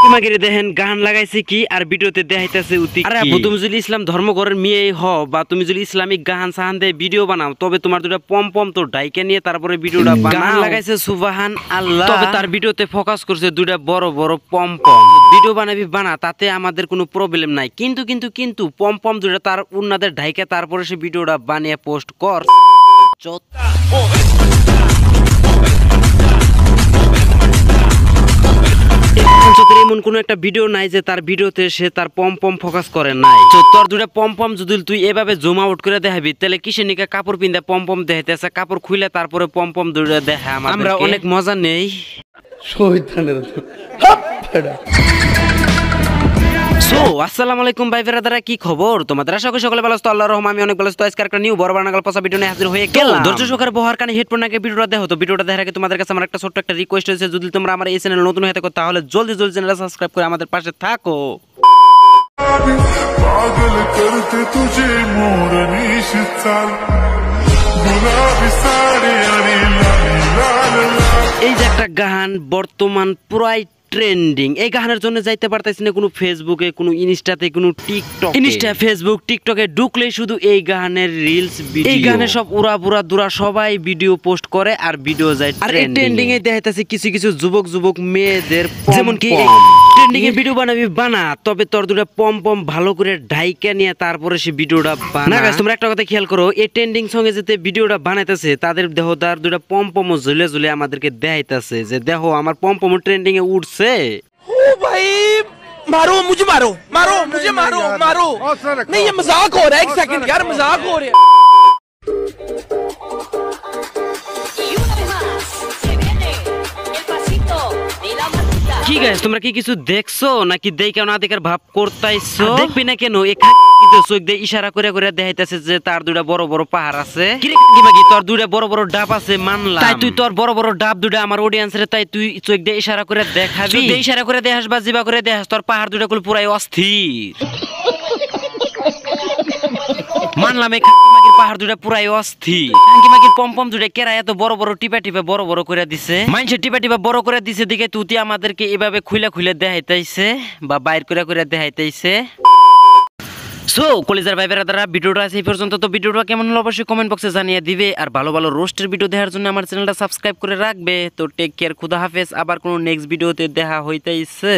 তোমাকে দেখেন গান লাগাইছে কি আর ভিডিওতে দেখাইতেছে উতি আরে আপু তুমি যদি ইসলাম ধর্মঘরের মেয়ে হও বা তুমি যদি ইসলামিক গান সাহান দিয়ে ভিডিও বানাও তবে তোমার দুটা পম পম তো ডাইকে নিয়ে তারপরে ভিডিওটা বানাও। গান লাগাইছে সুবহান আল্লাহ, তবে তার ভিডিওতে ফোকাস করছে দুটা বড় বড় পম পম। ভিডিও বানাবি বানা, তাতে আমাদের কোনো প্রবলেম নাই, কিন্তু কিন্তু কিন্তু পম পম দুটা তার উন্নাদের ঢাইকে তারপরে সে ভিডিওটা বানিয়ে পোস্ট কর। এমন কোন একটা ভিডিও নাই যে তার ভিডিওতে সে তার পম পম ফোকাস করে নাই। তোর দুটা পম পম যদি তুই এভাবে জুম আউট করে দেখাবি তাহলে কিসের নিকা কাপড় পিন্দা পম পম দেখাইতেছে, কাপড় খুলে তারপরে পম পম দুটা দেখা আমরা অনেক মজা নেই। আসসালামু আলাইকুম ভাই বেরাদারা, কি খবর তোমাদের? আশা করি সকলে ভালো আছো, আল্লাহর রহমতে আমি অনেক ভালো আছি। তো আজকে একটা নিউ বড় বানাগাল পসা ভিডিও নিয়ে হাজির হয়ে গেলাম। ধৈর্য সহকারে বহার কানে হেডফোন নাকি ভিডিওটা দেখো। তো ভিডিওটা দেখার আগে তোমাদের কাছে আমার একটা ছোট্ট একটা রিকোয়েস্ট হয়েছে, যদি তোমরা আমার এই চ্যানেল নতুন হয়ে থাকো তাহলে জলদি জলদি চ্যানেলটা সাবস্ক্রাইব করে আমাদের পাশে থাকো। পাগল করতে তুঝে মোর নিশিত চাল গুলাবি সাড়ে আরে লাল লাল, এই যে একটা গান বর্তমান পুরাই ট্রেন্ডিং। এই গানের জন্য যাইতে পারতেছি না কোনো ফেসবুকে, কোনো ইনস্টাতে, কোনো টিকটক। ইনস্টা ফেসবুক টিকটকে ঢুকলেই শুধু এই গানের রিলস ভিডিও। এই গানে সব উড়া বুড়া দুরা সবাই ভিডিও পোস্ট করে আর ভিডিও যায় ট্রেন্ডিং এ। দেখাইতেছে কিছু কিছু যুবক যুবক মেয়েদের, যেমন কি ট্রেন্ডিং এ ভিডিও বানাবি বানা, তবে তোর দুটা পম পম ভালো করে ঢাইকা নিয়ে তারপরে সে ভিডিওটা বানা। না তোমরা একটা কথা খেয়াল করো, এই ট্রেন্ডিং সঙ্গে যেতে ভিডিওটা বানাইতেছে তাদের দেহ তার দুটা পম পম ঝুলে ঝুলে আমাদেরকে দেখাইতেছে যে দেখো আমার পম পম ট্রেন্ডিং এ উঠছে। ओ भाई मारो मुझे, मारो मारो मुझे, मारो मारो नहीं, ये मजाक हो रहा है। एक सेकंड यार, मजाक हो रहा है। কি গাইস তোমরা কি কিছু দেখছো নাকি দেখো না দেখার ভাব করতাইছো? দেখবি না কেন, চোখ দিয়ে ইশারা করে করে দেখাইতেছে যে তার দুটা বড় বড় পাহাড় আছে। তোর দুটা বড় বড় ডাব আছে মানলাম, তাই তুই তোর বড় বড় ডাব দুটা আমার অডিয়েন্সরে তাই তুই চোখ দিয়ে ইশারা করে দেখাবি। ইশারা করে দেখাস বা জিবা করে দেখাস, তোর পাহাড় দুটা গুলো পুরাই অস্থির। মানলাম এই খাঙ্কিমাগির পাহাড় দুটা পুরাই অস্থির। খাঙ্কিমাগির পম পম দুটা কেরা এত বড় বড় টিপা টিপা বড় বড় করে দিছে, মানুষের টিপা টিপা বড় করে দিছে দিকে তুই আমাদেরকে এভাবে খুলে খুলে দেখাইতেছে বা বাইর করে করে দেখাইতেছে। সো কলিজার ভাই বেরাদারা, ভিডিওটা আছে এই পর্যন্ত। তো ভিডিওটা কেমন হলো অবশ্যই কমেন্ট বক্সে জানিয়ে দিবে, আর ভালো ভালো রোস্টের ভিডিও দেখার জন্য আমার চ্যানেলটা সাবস্ক্রাইব করে রাখবে। তো টেক কেয়ার, খুদা হাফেজ। আবার কোনো নেক্সট ভিডিওতে দেখা হইতেইছে।